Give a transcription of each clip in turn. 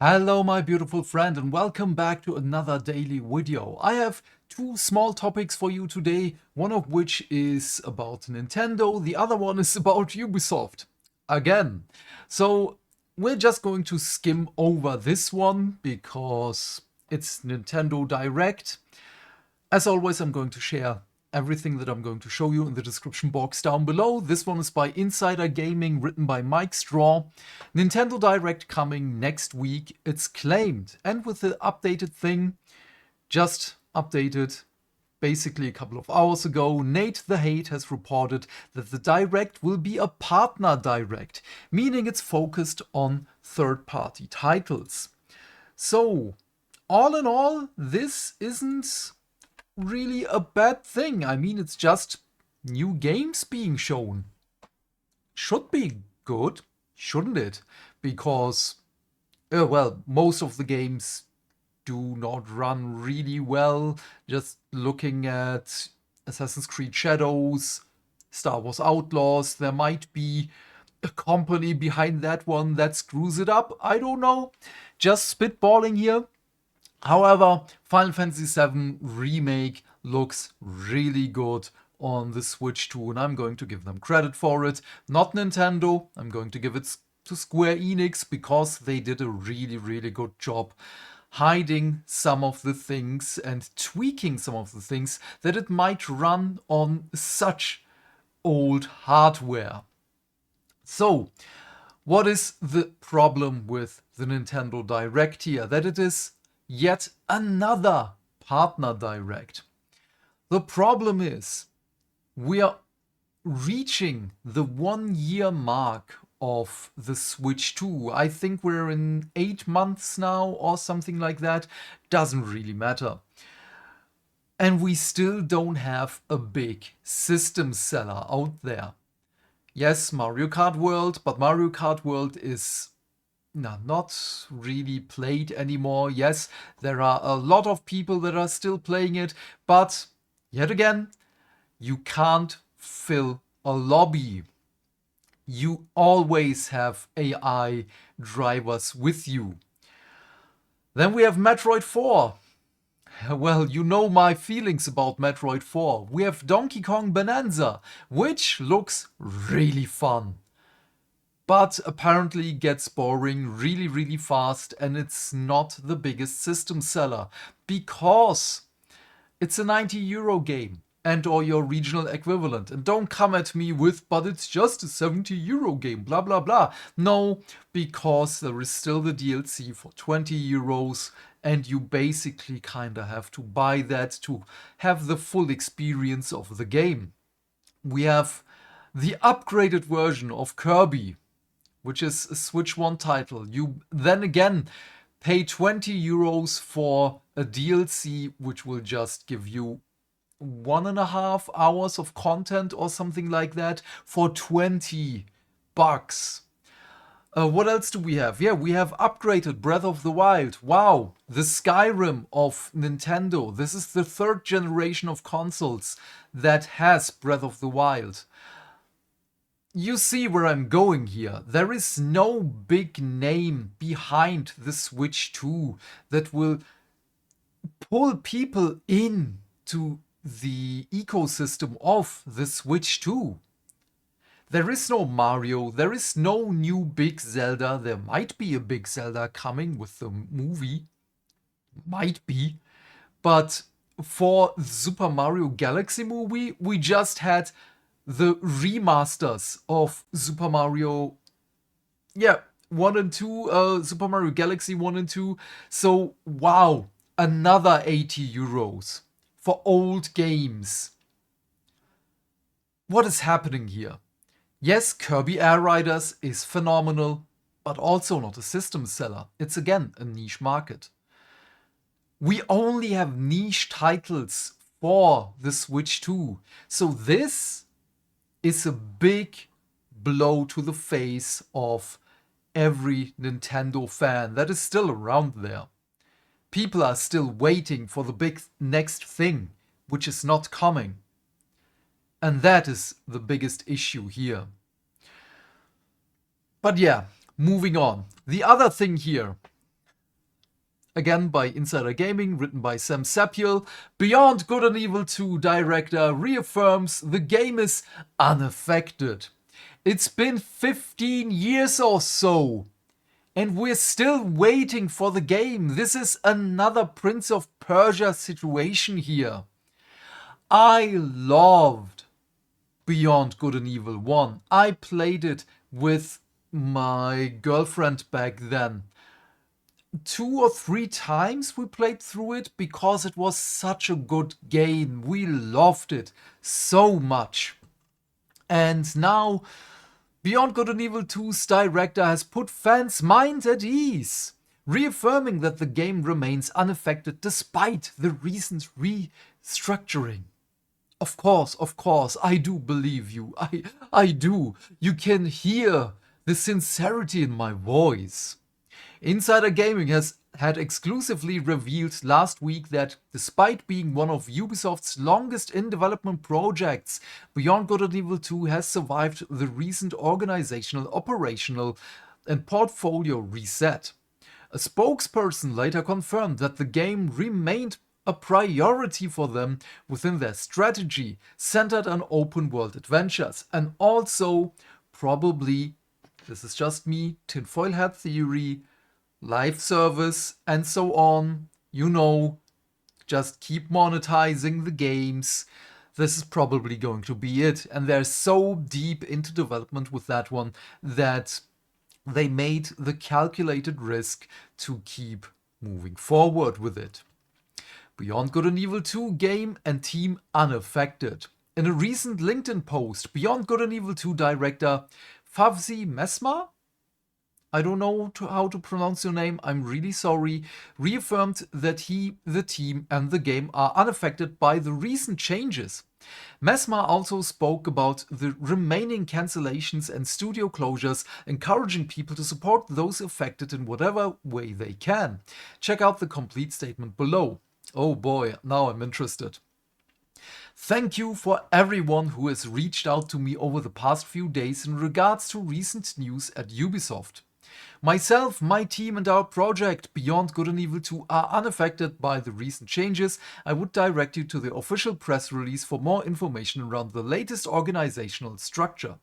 Hello, my beautiful friend, and welcome back to another daily video. I have two small topics for you today, one of which is about Nintendo, the other one is about Ubisoft. Again. So, we're just going to skim over this one because it's Nintendo Direct. As always, I'm going to share everything that I'm going to show you in the description box down below. This one is by Insider Gaming, written by Mike Straw. Nintendo Direct coming next week, it's claimed. And with the updated thing, just updated basically a couple of hours ago, Nate the Hate has reported that the Direct will be a partner Direct, meaning it's focused on third-party titles. So, all in all, this isn't really a bad thing. I mean, it's just new games being shown. Should be good, shouldn't it? Because, well, most of the games do not run really well. Just looking at Assassin's Creed Shadows, Star Wars Outlaws, there might be a company behind that one that screws it up. I don't know. Just spitballing here. However, Final Fantasy VII Remake looks really good on the Switch too, and I'm going to give them credit for it. Not Nintendo, I'm going to give it to Square Enix because they did a really good job hiding some of the things and tweaking some of the things that it might run on such old hardware. So, what is the problem with the Nintendo Direct here? That it is yet another partner Direct. The problem is we are reaching the 1 year mark of the Switch 2. I think we're in 8 months now or something like that. Doesn't really matter. And we still don't have a big system seller out there. Yes, Mario Kart World, but Mario Kart World is not really played anymore. Yes, there are a lot of people that are still playing it, but yet again, you can't fill a lobby. You always have AI drivers with you. Then we have Metroid 4. Well, you know my feelings about Metroid 4. We have Donkey Kong Bonanza, which looks really fun, but apparently gets boring really fast, and it's not the biggest system seller because it's a 90 euro game and or your regional equivalent. And don't come at me with, but it's just a 70 euro game, blah blah blah. No, because there is still the DLC for 20 euros and you basically kinda have to buy that to have the full experience of the game. We have the upgraded version of Kirby, which is a Switch 1 title. You then again pay 20 euros for a DLC, which will just give you 1.5 hours of content or something like that for 20 bucks. What else do we have? Yeah, we have upgraded Breath of the Wild. Wow, the Skyrim of Nintendo. This is the third generation of consoles that has Breath of the Wild. You see where I'm going here. There is no big name behind the Switch 2 that will pull people in to the ecosystem of the Switch 2. There is no Mario, there is no new big Zelda. There might be a big Zelda coming with the movie. Might be. But for the Super Mario Galaxy movie, we just had the remasters of Super Mario, 1 and 2, Super Mario Galaxy 1 and 2. So, wow, another 80 euros for old games. What is happening here? Yes, Kirby Air Riders is phenomenal, but also not a system seller. It's again a niche market. We only have niche titles for the Switch 2. So this is a big blow to the face of every Nintendo fan that is still around there. People are still waiting for the big next thing, which is not coming. And that is the biggest issue here. But yeah, moving on. The other thing here again by Insider Gaming, written by Sam Sapiel, Beyond Good and Evil 2 director reaffirms the game is unaffected. It's been 15 years or so, and we're still waiting for the game. This is another Prince of Persia situation here. I loved Beyond Good and Evil 1. I played it with my girlfriend back then. 2 or 3 times we played through it because it was such a good game. We loved it so much. And now Beyond Good and Evil 2's director has put fans' minds at ease, reaffirming that the game remains unaffected despite the recent restructuring. Of course, I do believe you. I do. You can hear the sincerity in my voice. Insider Gaming has had exclusively revealed last week that despite being one of Ubisoft's longest in-development projects, Beyond Good and Evil 2 has survived the recent organizational, operational, and portfolio reset. A spokesperson later confirmed that the game remained a priority for them within their strategy, centered on open-world adventures, and also probably, this is just me, tinfoil hat theory, live service, and so on. You know, just keep monetizing the games. This is probably going to be it. And they're so deep into development with that one that they made the calculated risk to keep moving forward with it. Beyond Good and Evil 2 game and team unaffected. In a recent LinkedIn post, Beyond Good and Evil 2 director Favzi Mesma, I don't know how to pronounce your name, I'm really sorry, reaffirmed that he, the team, and the game are unaffected by the recent changes. Mesma also spoke about the remaining cancellations and studio closures, encouraging people to support those affected in whatever way they can. Check out the complete statement below. Oh boy, now I'm interested. Thank you for everyone who has reached out to me over the past few days in regards to recent news at Ubisoft. Myself, my team, and our project Beyond Good and Evil 2 are unaffected by the recent changes. I would direct you to the official press release for more information around the latest organizational structure.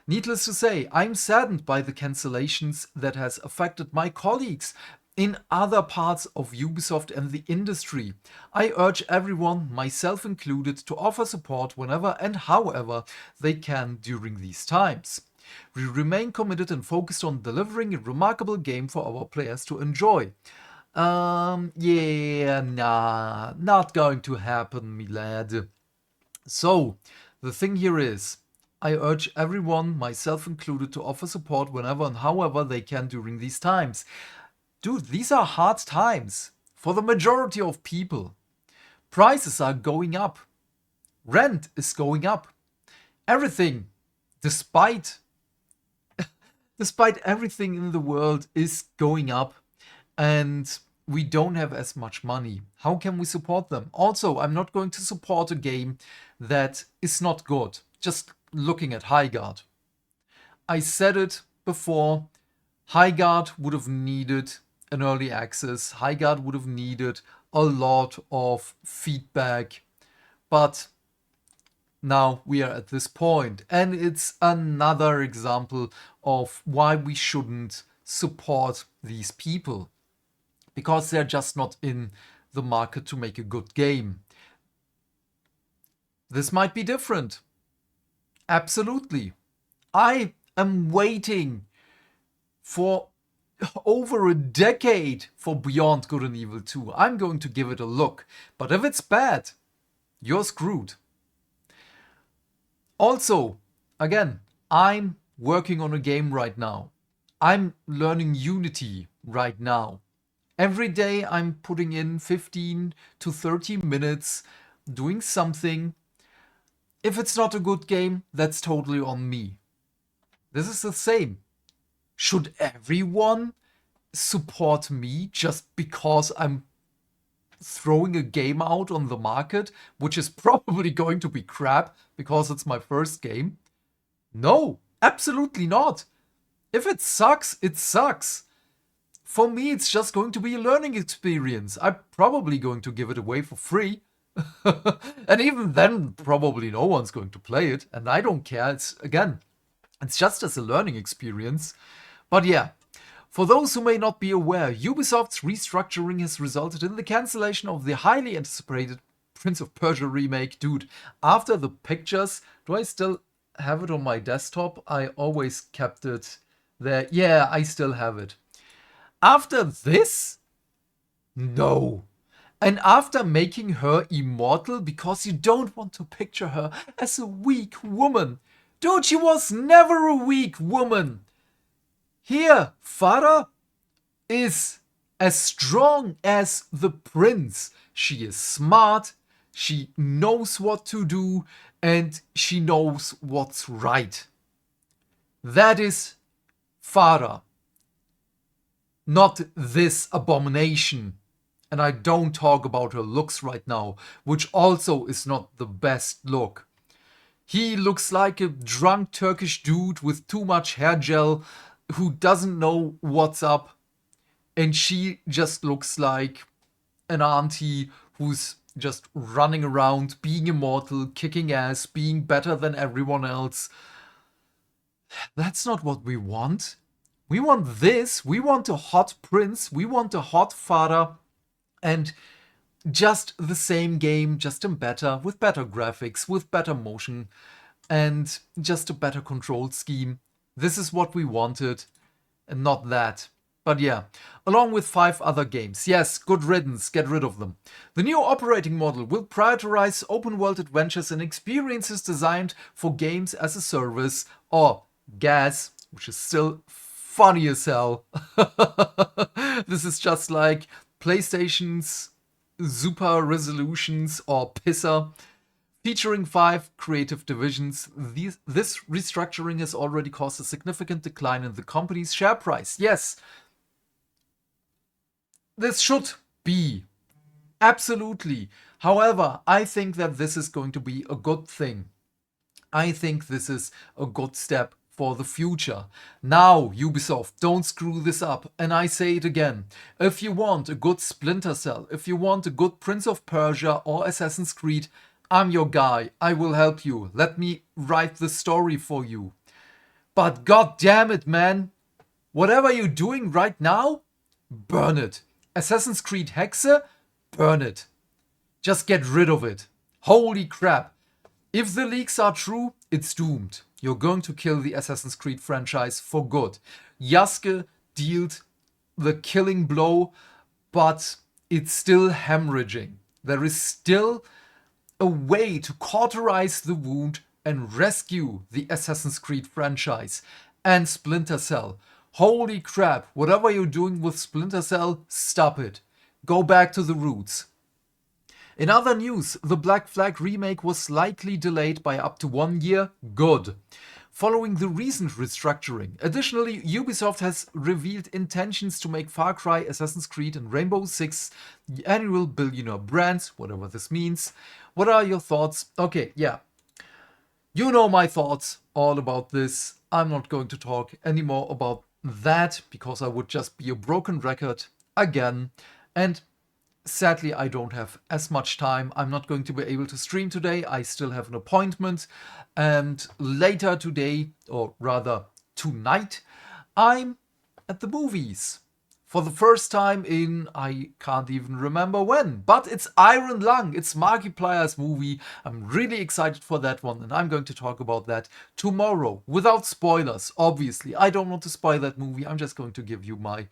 Needless to say, I'm saddened by the cancellations that has affected my colleagues in other parts of Ubisoft and the industry. I urge everyone, myself included, to offer support whenever and however they can during these times. We remain committed and focused on delivering a remarkable game for our players to enjoy. Not going to happen, me lad. So, the thing here is, I urge everyone, myself included, to offer support whenever and however they can during these times. Dude, these are hard times for the majority of people. Prices are going up. Rent is going up. Everything, despite everything in the world, is going up, and we don't have as much money. How can we support them? Also, I'm not going to support a game that is not good. Just looking at Highguard. I said it before, Highguard would have needed an early access. Highguard would have needed a lot of feedback, but now we are at this point, and it's another example of why we shouldn't support these people, because they're just not in the market to make a good game. This might be different. Absolutely. I am waiting for over a decade for Beyond Good and Evil 2. I'm going to give it a look, but if it's bad, you're screwed. Also, again, I'm working on a game right now. I'm learning Unity right now. Every day I'm putting in 15 to 30 minutes doing something. If it's not a good game, that's totally on me. This is the same. Should everyone support me just because I'm throwing a game out on the market, which is probably going to be crap because it's my first game? No, absolutely not. If it sucks, it sucks. for me, it's just going to be a learning experience. I'm probably going to give it away for free. And even then, probably no one's going to play it. And I don't care. It's just as a learning experience. But yeah, for those who may not be aware, Ubisoft's restructuring has resulted in the cancellation of the highly anticipated Prince of Persia remake. Dude, after the pictures, do I still have it on my desktop? I always kept it there. Yeah, I still have it. After this? No. And after making her immortal because you don't want to picture her as a weak woman. Dude, she was never a weak woman. Here, Farah is as strong as the prince. She is smart, she knows what to do, and she knows what's right. That is Farah. Not this abomination. And I don't talk about her looks right now, which also is not the best look. He looks like a drunk Turkish dude with too much hair gel who doesn't know what's up. And she just looks like an auntie who's just running around, being immortal, kicking ass, being better than everyone else. That's not what we want. We want this. We want a hot prince. We want a hot Farah. And just the same game, just in better, with better graphics, with better motion, and just a better control scheme. This is what we wanted, and not that. But yeah, along with 5 other games. Yes, good riddance, get rid of them. The new operating model will prioritize open-world adventures and experiences designed for games as a service, or GaaS, which is still funny as hell. This is just like PlayStation's Super Resolutions or PISA, featuring 5 creative divisions. This restructuring has already caused a significant decline in the company's share price. Yes, this should be. Absolutely. However, I think that this is going to be a good thing. I think this is a good step for the future. Now, Ubisoft, don't screw this up. And I say it again. If you want a good Splinter Cell, if you want a good Prince of Persia or Assassin's Creed, I'm your guy. I will help you. Let me write the story for you. But god damn it, man. Whatever you're doing right now, burn it. Assassin's Creed Hexe, burn it. Just get rid of it. Holy crap. If the leaks are true, it's doomed. You're going to kill the Assassin's Creed franchise for good. Yasuke dealt the killing blow, but it's still hemorrhaging. There is still a way to cauterize the wound and rescue the Assassin's Creed franchise and Splinter Cell. Holy crap, whatever you're doing with Splinter Cell, stop it. Go back to the roots. In other news, the Black Flag remake was slightly delayed by up to 1 year. Good. Following the recent restructuring. Additionally, Ubisoft has revealed intentions to make Far Cry, Assassin's Creed and Rainbow Six the annual billionaire brands, whatever this means. What are your thoughts? Okay, yeah. You know my thoughts all about this. I'm not going to talk anymore about that because I would just be a broken record again. And sadly, I don't have as much time. I'm not going to be able to stream today. I still have an appointment. And later today, or rather tonight, I'm at the movies. For the first time in, I can't even remember when. But it's Iron Lung. It's Markiplier's movie. I'm really excited for that one. And I'm going to talk about that tomorrow. Without spoilers, obviously. I don't want to spoil that movie. I'm just going to give you my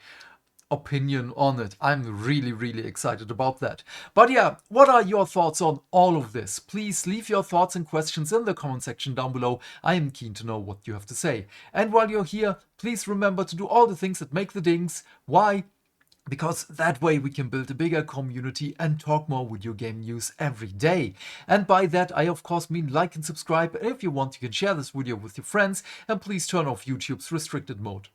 opinion on it. I'm really, really excited about that. But yeah, what are your thoughts on all of this? Please leave your thoughts and questions in the comment section down below. I am keen to know what you have to say. And while you're here, please remember to do all the things that make the dings. Why? Because that way we can build a bigger community and talk more video game news every day. And by that I of course mean like and subscribe. And if you want, you can share this video with your friends. And please turn off YouTube's restricted mode.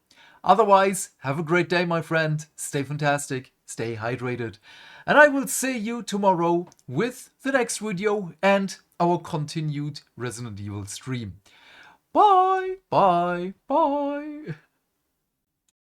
Otherwise, have a great day, my friend. Stay fantastic, stay hydrated. And I will see you tomorrow with the next video and our continued Resident Evil stream. Bye, bye, bye.